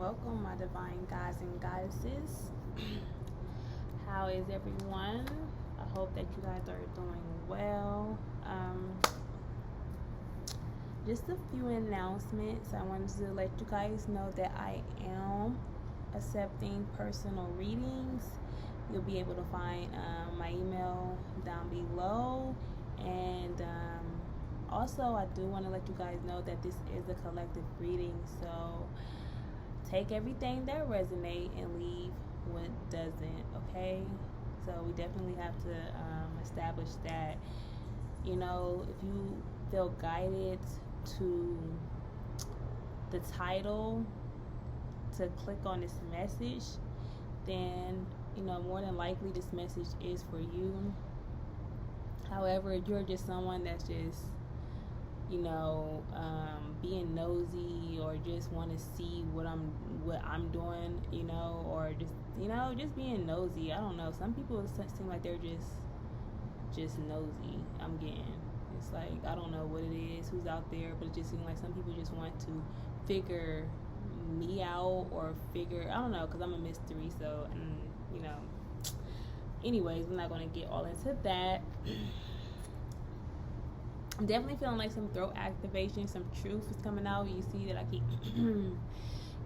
welcome, my divine guys and goddesses. How is everyone? I hope that you guys are doing well. Just a few announcements. I wanted to let you guys know that I am accepting personal readings. You'll be able to find my email down below, and also I do want to let you guys know that this is a collective reading, so take everything that resonates and leave what doesn't, okay? So we definitely have to establish that, if you feel guided to the title to click on this message, then more than likely this message is for you. However, if you're just someone that's just being nosy, or just want to see what I'm doing, or just being nosy. I don't know. Some people seem like they're just nosy. I'm getting. It's like, I don't know what it is, who's out there, but it just seems like some people just want to figure me out, or figure, I don't know, because I'm a mystery. So, anyways, I'm not going to get all into that. I'm definitely feeling like some throat activation, some truth is coming out. You see that I keep,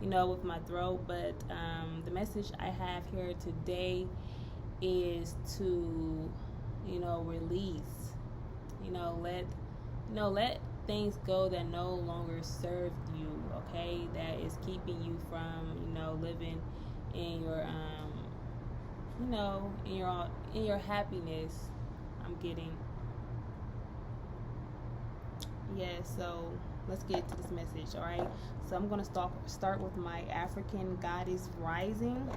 with my throat. But the message I have here today is to, release. Let things go that no longer serve you. Okay, that is keeping you from, living in your, in your happiness. I'm getting. Yeah, so let's get to this message, all right? So I'm going to start with my African goddess rising,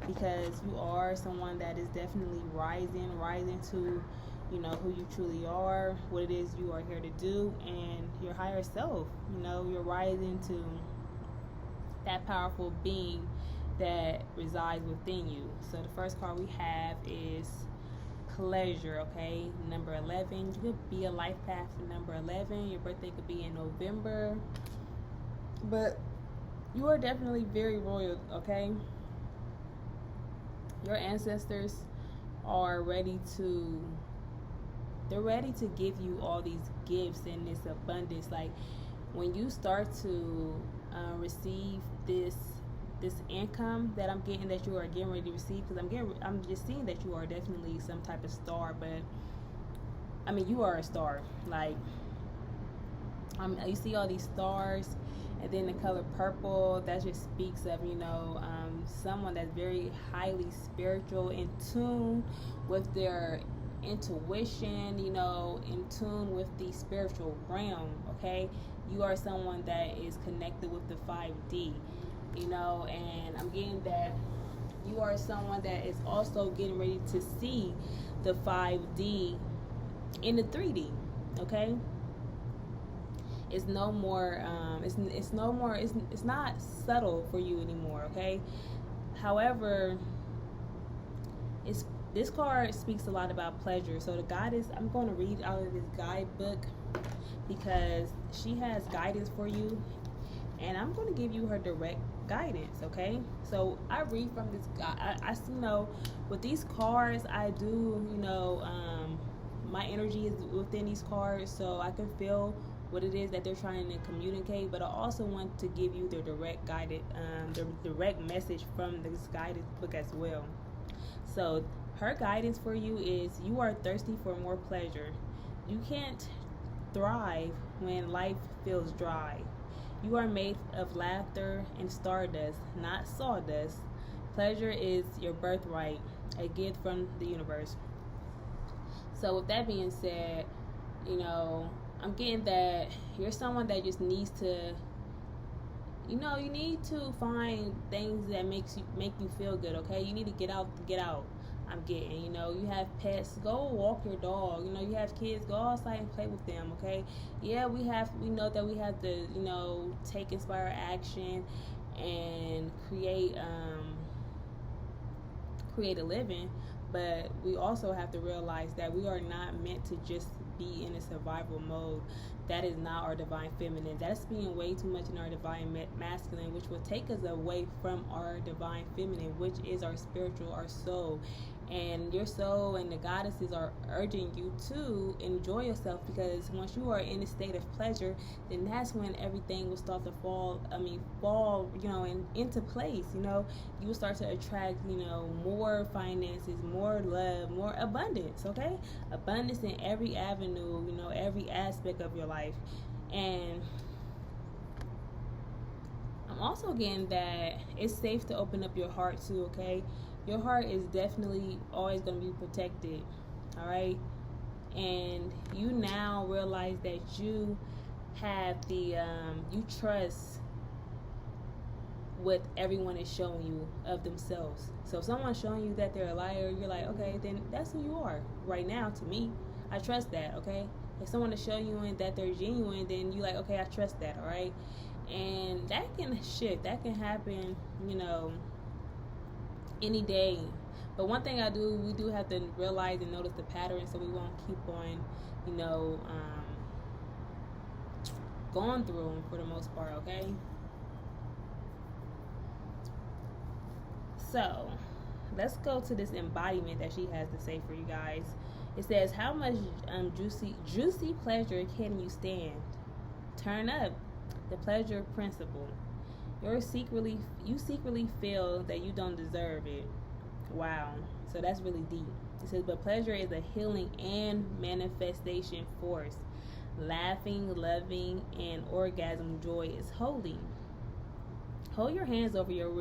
because you are someone that is definitely rising to, who you truly are, what it is you are here to do, and your higher self. You're rising to that powerful being that resides within you. So the first card we have is pleasure, okay? Number 11. You could be a life path for number 11. Your birthday could be in November, but you are definitely very royal, okay? Your ancestors are ready to give you all these gifts and this abundance. Like, when you start to receive this income that I'm getting, that you are getting ready to receive, because I'm just seeing that you are definitely some type of star. But I mean, you are a star. Like, you see all these stars, and then the color purple, that just speaks of someone that's very highly spiritual, in tune with their intuition, in tune with the spiritual realm. Okay, you are someone that is connected with the 5D. And I'm getting that you are someone that is also getting ready to see the 5D in the 3D. Okay, it's no more. It's no more. It's not subtle for you anymore. Okay. However, this card speaks a lot about pleasure. So the goddess, I'm going to read out of this guidebook, because she has guidance for you, and I'm going to give you her direct guidance. Okay, so I read from this guy. I with these cards, I do, my energy is within these cards, so I can feel what it is that they're trying to communicate. But I also want to give you the direct direct message from this guidance book as well. So her guidance for you is, you are thirsty for more pleasure. You can't thrive when life feels dry. You are made of laughter and stardust, not sawdust. Pleasure is your birthright, a gift from the universe. So with that being said, I'm getting that you're someone that just needs to, you need to find things that make you feel good, okay? You need to get out. I'm getting, you have pets, go walk your dog. You have kids, go outside and play with them, okay? Yeah, we know that we have to, take inspired action and create a living, but we also have to realize that we are not meant to just be in a survival mode. That is not our divine feminine. That's being way too much in our divine masculine, which will take us away from our divine feminine, which is our spiritual, our soul. And your soul and the goddesses are urging you to enjoy yourself, because once you are in a state of pleasure, then that's when everything will start to fall, into place. You will start to attract, more finances, more love, more abundance, okay? Abundance in every avenue, every aspect of your life. And I'm also getting that it's safe to open up your heart too, okay? Your heart is definitely always going to be protected, all right? And you now realize that you have you trust what everyone is showing you of themselves. So if someone's showing you that they're a liar, you're like, okay, then that's who you are right now. To me, I trust that, okay? If someone is showing you that they're genuine, then you're like, okay, I trust that, all right? And that can shift. That can happen, any day. But one thing we do have to realize and notice the pattern, so we won't keep on, going through them for the most part, okay? So let's go to this embodiment that she has to say for you guys. It says, how much juicy pleasure can you stand? Turn up. The pleasure principle. You secretly feel that you don't deserve it. Wow. So that's really deep. It says, but pleasure is a healing and manifestation force. Laughing, loving, and orgasm joy is holy. Hold your hands over your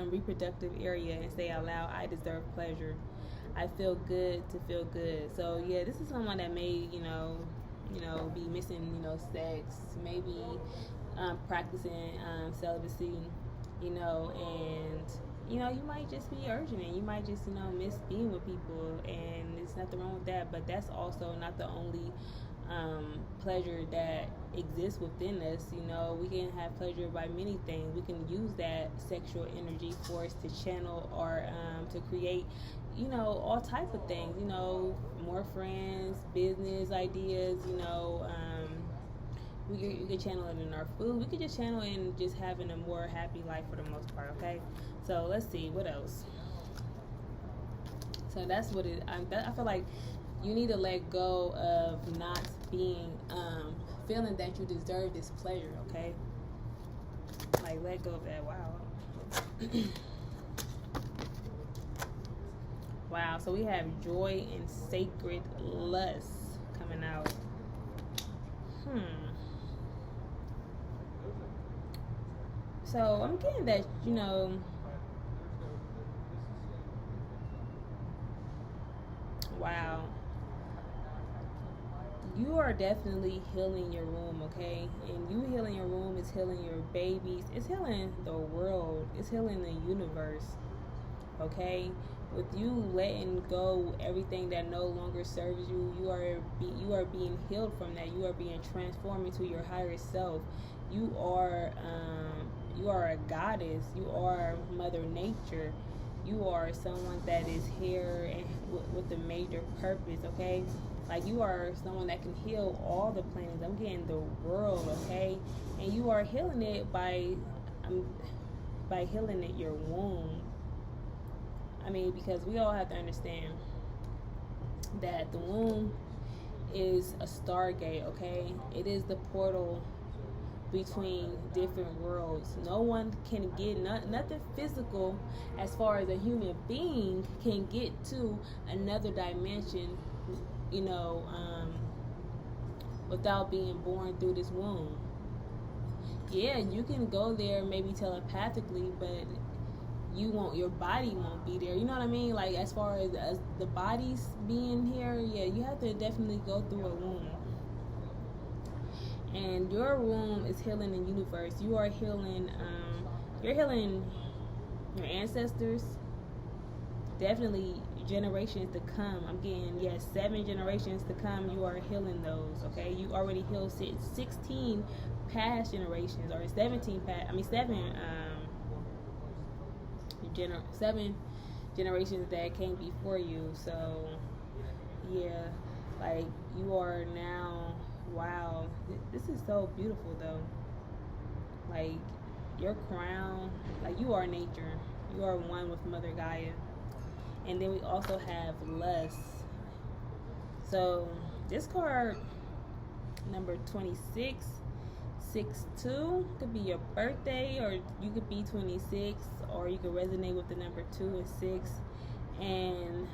reproductive area and say out loud, I deserve pleasure. I feel good to feel good. So yeah, this is someone that may, be missing, sex, maybe practicing celibacy, and you might just be urgent, and you might just miss being with people, and there's nothing wrong with that. But that's also not the only pleasure that exists within us. We can have pleasure by many things. We can use that sexual energy force to channel or to create all type of things, more friends, business ideas, we could channel it in our food. We could just channel it in just having a more happy life for the most part, okay? So let's see, what else? So that's what I feel like you need to let go of not being, feeling that you deserve this pleasure, okay? Like, let go of that. Wow. Wow, so we have joy and sacred lust coming out. So I'm getting that, wow. You are definitely healing your womb, okay? And you healing your womb is healing your babies. It's healing the world. It's healing the universe, okay? With you letting go everything that no longer serves you, you are being healed from that. You are being transformed into your higher self. You are a goddess. You are Mother Nature. You are someone that is here and with a major purpose, okay? Like, you are someone that can heal all the planets. I'm getting the world, okay? And you are healing it by healing it your womb. Because we all have to understand that the womb is a stargate, okay? It is the portal between different worlds. No one can get nothing physical as far as a human being can get to another dimension, without being born through this womb. Yeah, you can go there maybe telepathically, but your body won't be there. You know what I mean? Like, as far as the bodies being here, yeah, you have to definitely go through a womb. And your womb is healing the universe. You are healing, you're healing your ancestors, definitely generations to come. I'm getting, 7 generations to come, you are healing those, okay? You already healed 16 past generations, or 7 generations that came before you. So yeah, Like, you are now, wow, this is so beautiful though. Like, your crown, like, you are nature. You are one with Mother Gaia. And then we also have lust. So this card, number 26, 6-2, could be your birthday, or you could be 26, or you could resonate with the number 2 and 6. And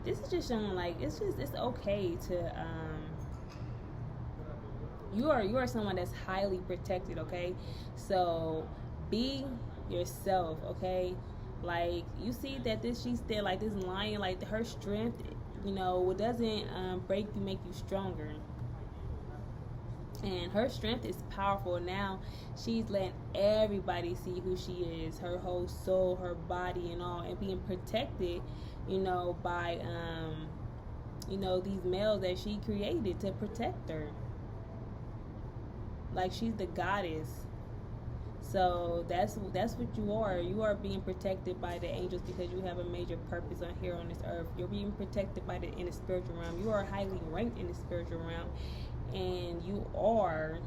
this is just showing, like, it's okay to you are someone that's highly protected, okay? So be yourself, okay? Like, you see that she's there, like, this lion, like, her strength, you know, it doesn't break you, make you stronger. And her strength is powerful. Now she's letting everybody see who she is, her whole soul, her body, and all, and being protected, you know, by you know, these males that she created to protect her. Like, she's the goddess. So that's what you are. You are being protected by the angels because you have a major purpose on here on this earth. You're being protected by in the spiritual realm. You are highly ranked in the spiritual realm, and you are,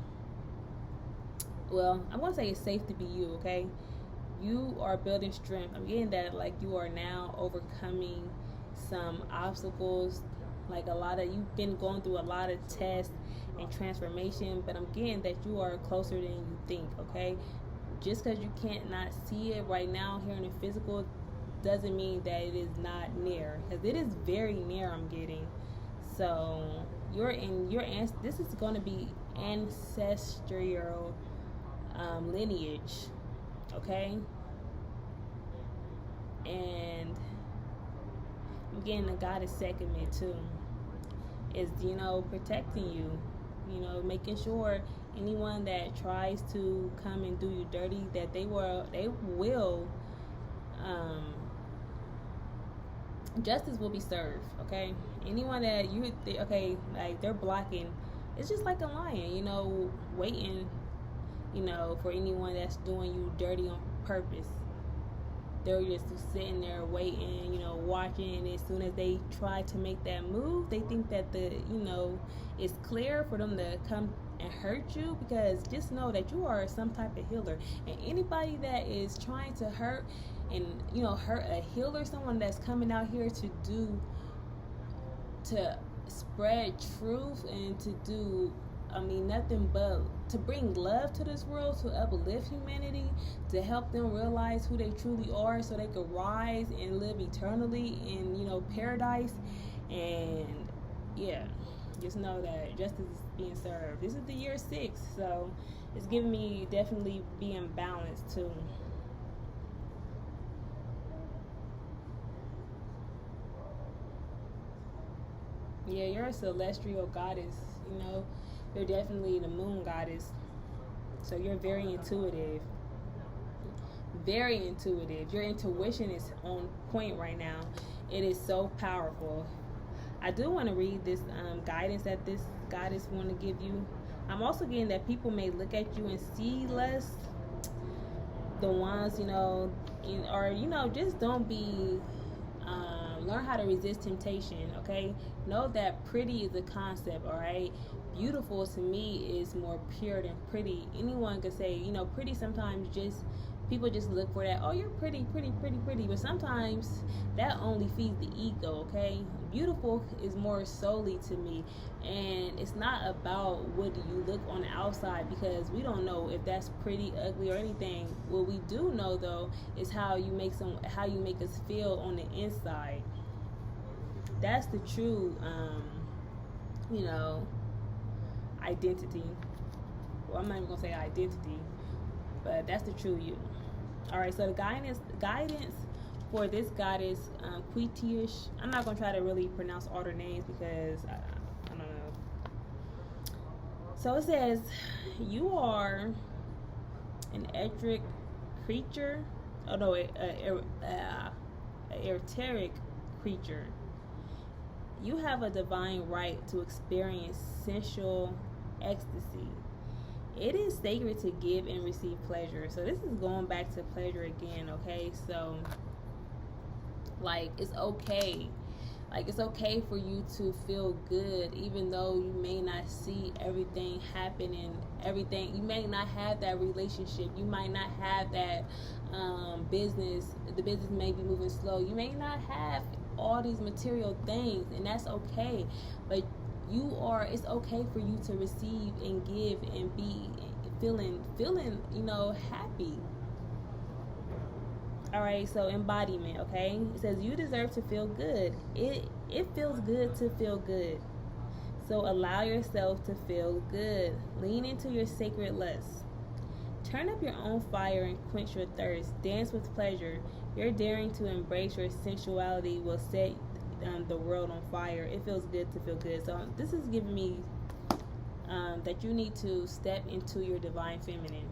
well, I'm gonna say it's safe to be you. Okay, you are building strength. I'm getting that, like, you are now overcoming some obstacles. Like, you've been going through a lot of tests and transformation, but I'm getting that you are closer than you think. Okay, just because you can't not see it right now here in the physical doesn't mean that it is not near, because it is very near. I'm getting, so you're in your this is going to be ancestral lineage, okay? And I'm getting the goddess segment too, is, you know, protecting you, you know, making sure anyone that tries to come and do you dirty, that they will justice will be served, okay? Anyone that like, they're blocking, it's just like a lion, you know, waiting, you know, for anyone that's doing you dirty on purpose. They're just sitting there waiting, you know, watching, and as soon as they try to make that move, they think that it's clear for them to come and hurt you, because just know that you are some type of healer, and anybody that is trying to hurt and, you know, hurt a healer, someone that's coming out here to spread truth and to do, I mean, nothing but to bring love to this world, to uplift humanity, to help them realize who they truly are, so they could rise and live eternally in, you know, paradise. And yeah, just know that justice is being served. This is the year 6, so it's giving me definitely being balanced too. Yeah, you're a celestial goddess, you know. You're definitely the moon goddess. So you're very intuitive. Very intuitive. Your intuition is on point right now. It is so powerful. I do want to read this guidance that this goddess want to give you. I'm also getting that people may look at you and see less. The ones, you know, or, you know, just don't be... learn how to resist temptation, okay? Know that pretty is a concept, all right? Beautiful to me is more pure than pretty. Anyone could say, you know, pretty sometimes just, people just look for that. Oh, you're pretty. But sometimes that only feeds the ego, okay? Beautiful is more solely to me. And it's not about what do you look on the outside, because we don't know if that's pretty, ugly, or anything. What we do know, though, is how you make us feel on the inside. That's the true, you know, identity. Well, I'm not even gonna say identity, but that's the true you. All right, so the guidance for this goddess, Quitish. I'm not gonna try to really pronounce all their names because I don't know. So it says you are an etheric creature. Oh no, an etheric creature. You have a divine right to experience sensual ecstasy. It is sacred to give and receive pleasure. So this is going back to pleasure again, okay? So, like, it's okay Like, it's okay for you to feel good, even though you may not see everything happening. Everything, you may not have that relationship. You might not have that business. The business may be moving slow. You may not have all these material things, and that's okay. But it's okay for you to receive and give and be feeling, happy. All right, so embodiment, okay? It says you deserve to feel good. It feels good to feel good. So allow yourself to feel good. Lean into your sacred lust. Turn up your own fire and quench your thirst. Dance with pleasure. Your daring to embrace your sensuality will set the world on fire. It feels good to feel good. So this is giving me that you need to step into your divine feminine.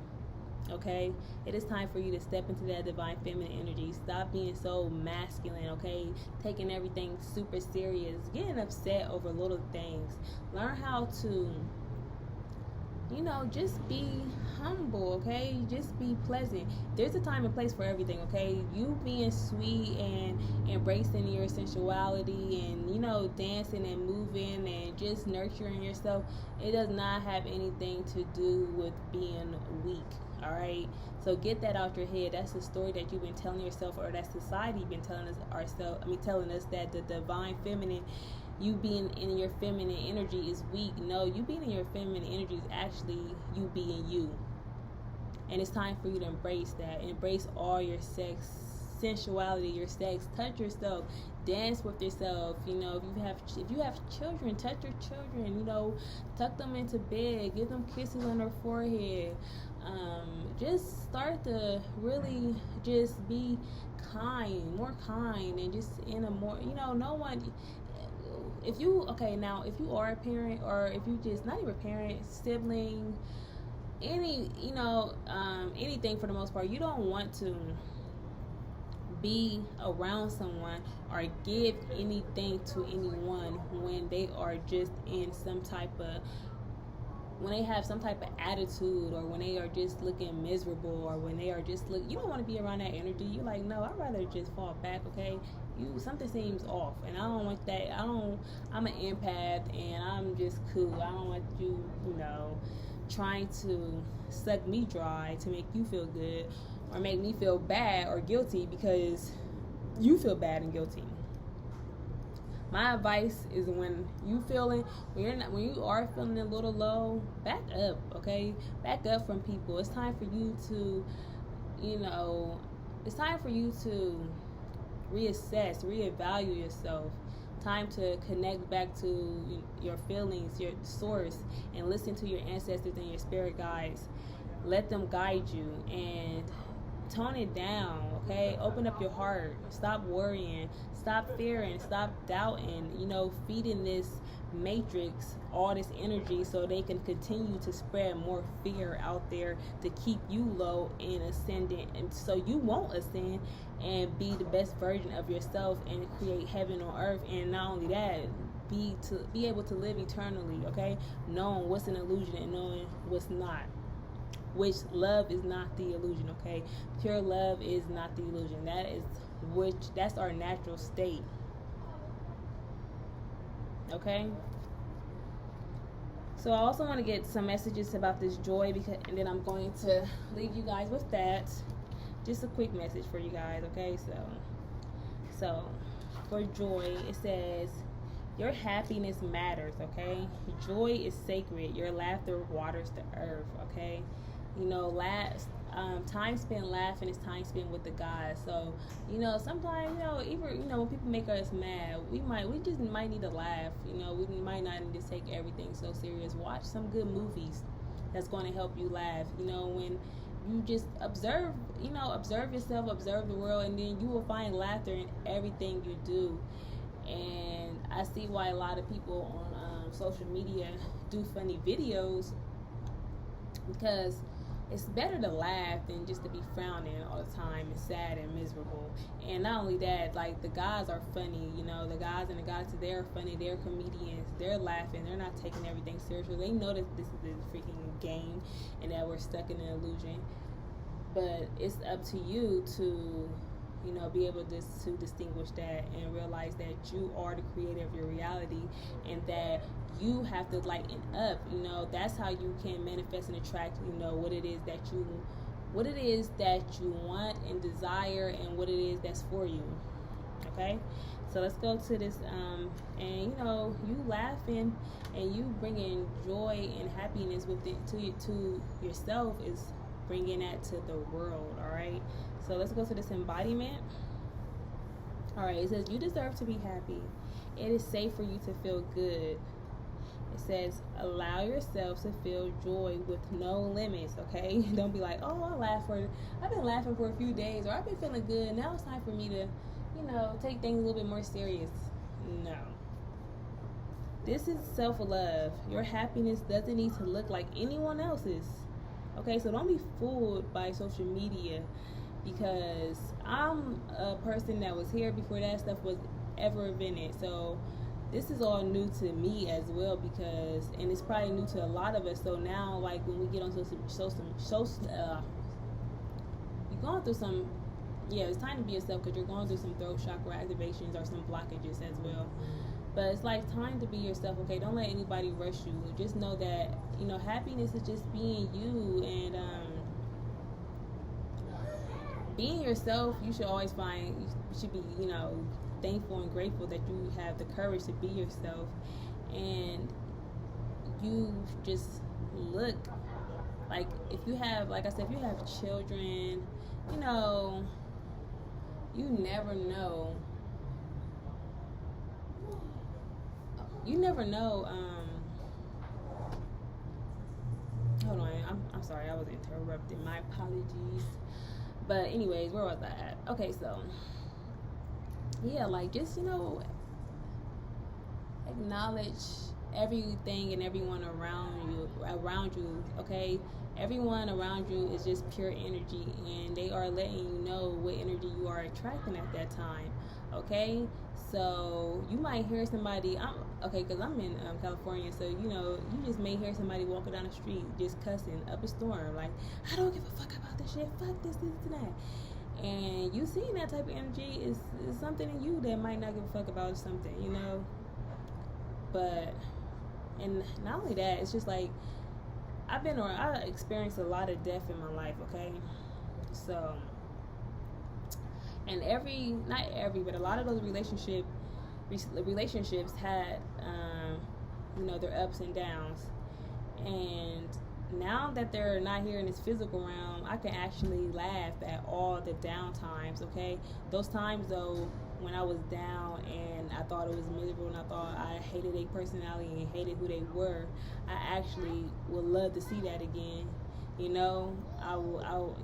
Okay, it is time for you to step into that divine feminine energy. Stop being so masculine, okay? Taking everything super serious, getting upset over little things. Learn how to, just be humble, okay? Just be pleasant. There's a time and place for everything, okay? You being sweet and embracing your sensuality and, dancing and moving and just nurturing yourself, it does not have anything to do with being weak. All right, so get that out your head. That's the story that you've been telling yourself, or that society been telling us that the divine feminine, you being in your feminine energy, is weak. No, you being in your feminine energy is actually you being you, and it's time for you to embrace that. Embrace all your sensuality, your sex. Touch yourself, dance with yourself. If you have children, touch your children. Tuck them into bed, give them kisses on their forehead. Just start to really just be more kind, and just in a more, no one, if you are a parent, or if you just not even a parent, sibling, anything for the most part, you don't want to be around someone or give anything to anyone when they are just in when they have some type of attitude, or when they are just looking miserable, or when they are just you don't want to be around that energy. You're like, no, I'd rather just fall back, okay? Something seems off, and I don't want that. I'm an empath, and I'm just cool. I don't want you, trying to suck me dry to make you feel good, or make me feel bad or guilty because you feel bad and guilty. My advice is when you are feeling a little low, back up, okay? Back up from people. It's time for you to, reassess, reevaluate yourself. Time to connect back to your feelings, your source, and listen to your ancestors and your spirit guides. Let them guide you and tone it down, okay? Open up your heart. Stop worrying. Stop fearing. Stop doubting. Feeding this matrix all this energy so they can continue to spread more fear out there to keep you low and ascendant, and so you won't ascend and be the best version of yourself and create heaven on earth. And not only that, be able to live eternally, okay? Knowing what's an illusion and knowing what's not. Which love is not the illusion, okay? Pure love is not the illusion. That's our natural state. Okay? So I also want to get some messages about this joy, and then I'm going to leave you guys with that. Just a quick message for you guys, okay? So for joy, it says, your happiness matters, okay? Joy is sacred. Your laughter waters the earth, okay? Time spent laughing is time spent with the gods. So, sometimes, even, when people make us mad, we just might need to laugh. We might not need to take everything so serious. Watch some good movies that's going to help you laugh. When you just observe yourself, observe the world, and then you will find laughter in everything you do. And I see why a lot of people on social media do funny videos, because it's better to laugh than just to be frowning all the time and sad and miserable. And not only that, like, the guys are funny, the guys and the goddesses, they're funny, they're comedians, they're laughing, they're not taking everything seriously. They know that this is a freaking game and that we're stuck in an illusion. But it's up to you to, you know, be able to distinguish that and realize that you are the creator of your reality, and that you have to lighten up. You know, that's how you can manifest and attract, you know, what it is that you want and desire, and what it is that's for you. Okay, so let's go to this, and you know, you laughing and you bringing joy and happiness with it to yourself is bringing that to the world. All right, so let's go to this embodiment. All right, it says you deserve to be happy. It is safe for you to feel good. It says allow yourself to feel joy with no limits. Okay, don't be like, oh, I've been laughing for a few days, or I've been feeling good, now it's time for me to, you know, take things a little bit more serious. No. This is self-love. Your happiness doesn't need to look like anyone else's. Okay, so don't be fooled by social media, because I'm a person that was here before that stuff was ever invented. So this is all new to me as well, and it's probably new to a lot of us. So now, like, when we get on you're going through some, it's time to be yourself, because you're going through some throat chakra activations or some blockages as well. But it's like time to be yourself, okay? Don't let anybody rush you. Just know that, you know, happiness is just being you, and being yourself. You should always you should be, you know, thankful and grateful that you have the courage to be yourself, and you just look like, if you have, like I said, if you have children, you know, you never know. Hold on, I'm sorry, I was interrupted. My apologies. But anyways, where was I at? Okay, so yeah, like, just, you know, acknowledge everything and everyone around you, okay? Everyone around you is just pure energy, and they are letting you know what energy you are attracting at that time, okay? So you might hear somebody, because I'm in California, so, you know, you just may hear somebody walking down the street just cussing up a storm, like, I don't give a fuck about this shit, fuck this and that. And you seeing that type of energy is something in you that might not give a fuck about something, you know. But, and not only that, it's just like, I experienced a lot of death in my life, okay? So, and not every, but a lot of those relationships had, you know, their ups and downs. And now that they're not here in this physical realm, I can actually laugh at all the down times, okay? Those times, though, when I was down and I thought it was miserable and I thought I hated their personality and hated who they were, I actually would love to see that again. You know,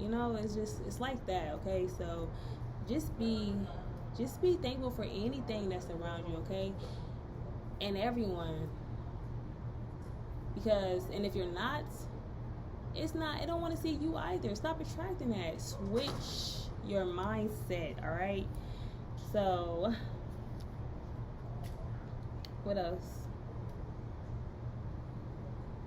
you know, it's like that, okay? So just be thankful for anything that's around you, okay? And everyone. And if you're not, it don't want to see you either. Stop attracting that. Switch your mindset, all right? So, what else?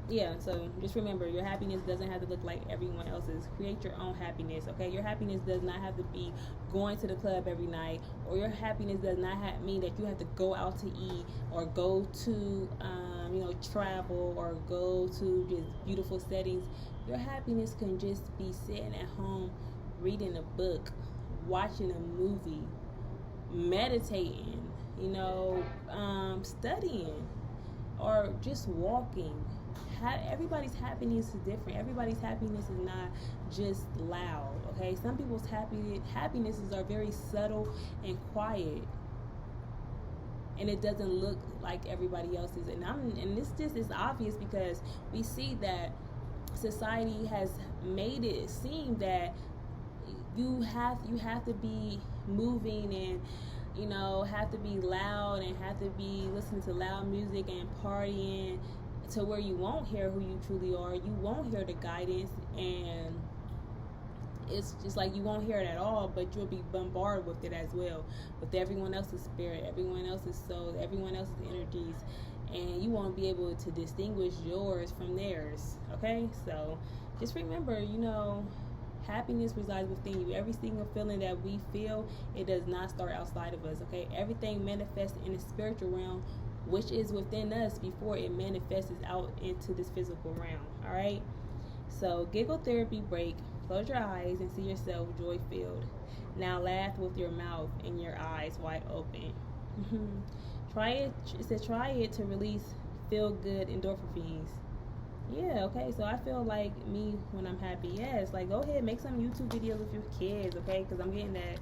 Yeah, so just remember, your happiness doesn't have to look like everyone else's. Create your own happiness, okay? Your happiness does not have to be going to the club every night, or your happiness does not mean that you have to go out to eat, or go to, you know, travel, or go to just beautiful settings. Your happiness can just be sitting at home, reading a book, watching a movie, meditating, you know, studying, or just walking. Everybody's happiness is different. Everybody's happiness is not just loud, okay? Some people's happinesses are very subtle and quiet, and it doesn't look like everybody else's. And this just is obvious because we see that society has made it seem that you have to be moving, and, you know, have to be loud, and have to be listening to loud music and partying, to where you won't hear who you truly are. You won't hear the guidance, and it's just like you won't hear it at all, but you'll be bombarded with it as well, with everyone else's spirit, everyone else's soul, everyone else's energies, and you won't be able to distinguish yours from theirs, okay? So just remember, you know, happiness resides within you. Every single feeling that we feel, it does not start outside of us, okay? Everything manifests in the spiritual realm, which is within us before it manifests out into this physical realm, all right? So Giggle Therapy break. Close your eyes and see yourself joy-filled. Now laugh with your mouth and your eyes wide open. Try it. It says try it to release feel-good endorphins. Yeah, okay, so I feel like me when I'm happy. Yes, like go ahead, make some YouTube videos with your kids, okay? Because I'm getting that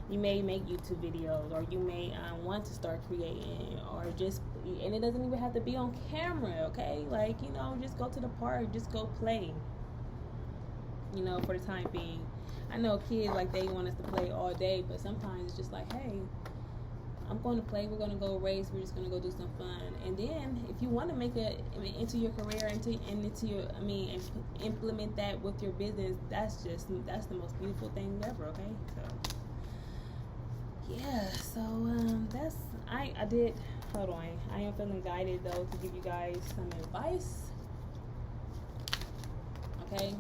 you may make YouTube videos, or you may want to start creating, or just, and it doesn't even have to be on camera, okay? Like, you know, just go to the park, just go play, you know, for the time being. I know kids, like, they want us to play all day, but sometimes it's just like, hey, I'm going to play, we're going to go race, we're just going to go do some fun. And then if you want to make it into your career, into your, implement that with your business, that's the most beautiful thing ever, okay? So yeah, so that's, I did, hold on, I am feeling guided though to give you guys some advice, okay,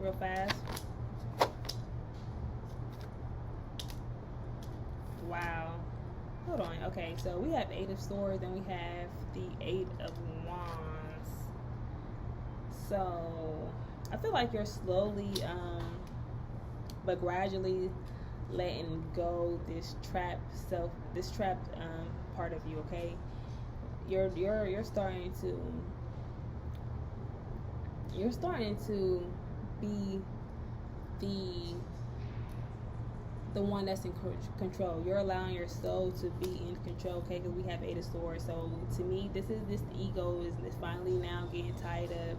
real fast. Wow. Hold on. Okay, so we have 8 of Swords and we have the 8 of Wands. So I feel like you're slowly, but gradually letting go this trapped part of you. Okay, you're starting to be the one that's in control. You're allowing your soul to be in control, okay? Because we have 8 of Swords. So to me, this ego is finally now getting tied up,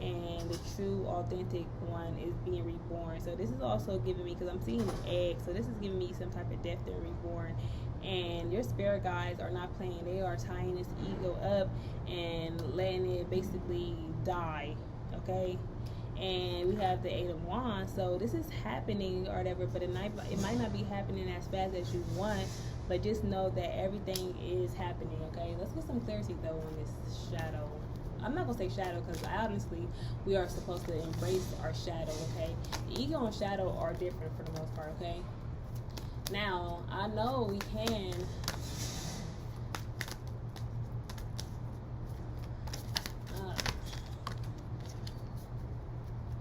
and the true, authentic one is being reborn. So this is also giving me, because I'm seeing an egg, so this is giving me some type of death and reborn. And your spirit guides are not playing. They are tying this ego up and letting it basically die, okay? And we have the 8 of Wands, so this is happening or whatever, but it might not be happening as fast as you want, but just know that everything is happening, okay? Let's get some clarity though on this shadow. I'm not gonna say shadow, because honestly we are supposed to embrace our shadow, okay? The ego and shadow are different for the most part, okay? Now I know we can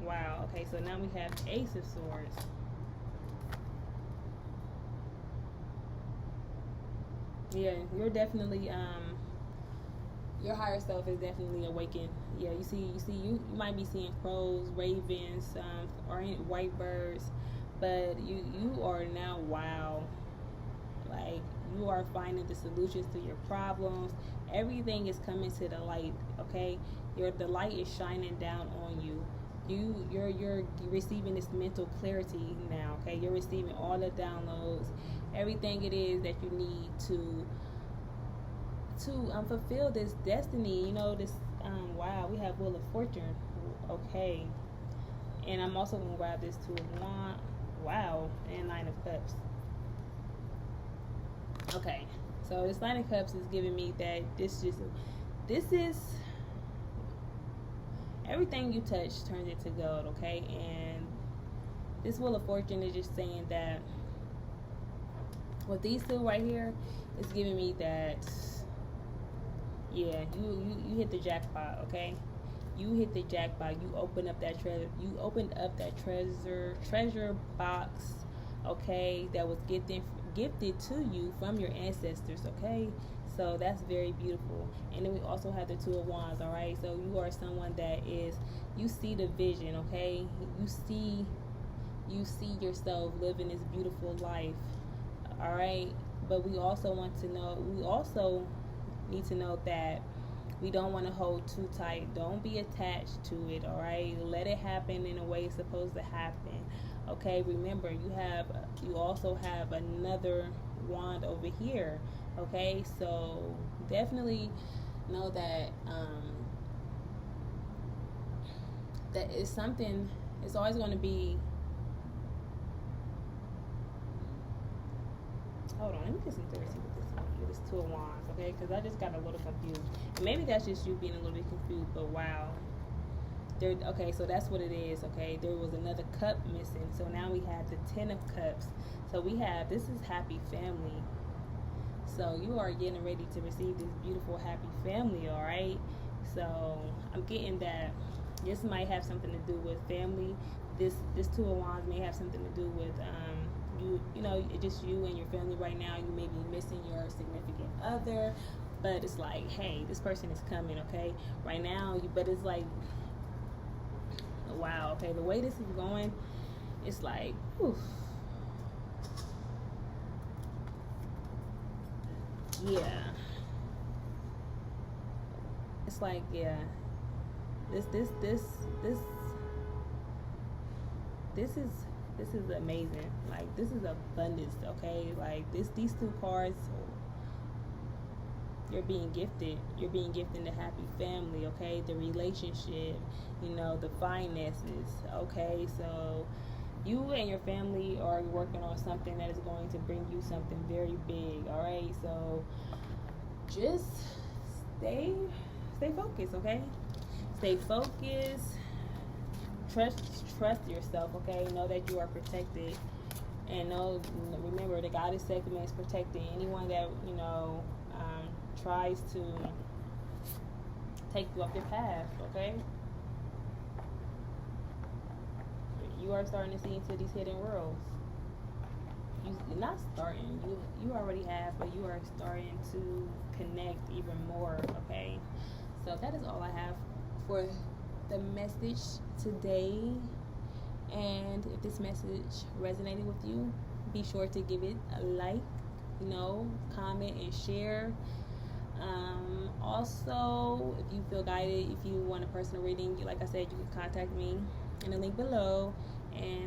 wow, okay, so now we have Ace of Swords. Yeah, you're definitely your higher self is definitely awakened. Yeah, you might be seeing crows, ravens, or white birds, but you are now, wow, like you are finding the solutions to your problems. Everything is coming to the light, okay? The light is shining down on you. You're receiving this mental clarity now, okay? You're receiving all the downloads, everything it is that you need to fulfill this destiny, you know, this wow, we have Wheel of Fortune, okay? And I'm also gonna grab this 2 of Wands, wow, and 9 of Cups. Okay, so this 9 of Cups is giving me that this is everything you touch turns into gold, okay? And this Wheel of Fortune is just saying that with these 2 right here, it's giving me that, yeah, you hit the jackpot, okay? You hit the jackpot. You opened up that treasure box, okay, that was gifted to you from your ancestors, okay? So that's very beautiful. And then we also have the 2 of Wands, all right? So you are someone that you see the vision, okay? You see yourself living this beautiful life, all right? But we also need to know that we don't want to hold too tight. Don't be attached to it, all right? Let it happen in a way it's supposed to happen, okay? Remember, you also have another wand over here, okay? So definitely know that that is something. It's always going to be, hold on, let me get some clarity with this 2 of Wands, okay? Because I just got a little confused. And maybe that's just you being a little bit confused, but wow. there. Okay, so that's what it is. Okay, there was another cup missing, so now we have the 10 of cups. So we have, this is happy family. So you are getting ready to receive this beautiful happy family. All right, so I'm getting that this might have something to do with family. This Two of Wands may have something to do with you know, it's just you and your family right now. You may be missing your significant other, but it's like, hey, this person is coming. Okay, right now, but it's like, wow. Okay, the way this is going, it's like, whew. Yeah, it's like, yeah, this is amazing. Like, this is abundance. Okay, like these two cards, you're being gifted the happy family. Okay, the relationship, you know, the finances. Okay, so you and your family are working on something that is going to bring you something very big. All right, so just stay focused. Okay, stay focused. Trust yourself. Okay, know that you are protected, and remember, the goddess segment is protecting anyone that, you know, tries to take you off your path. Okay, you are starting to see into these hidden worlds. You're not starting, you already have, but you are starting to connect even more. Okay, so that is all I have for the message today. And if this message resonated with you, be sure to give it a like, you know, comment and share. Also, if you feel guided, if you want a personal reading, like I said, you can contact me in the link below. And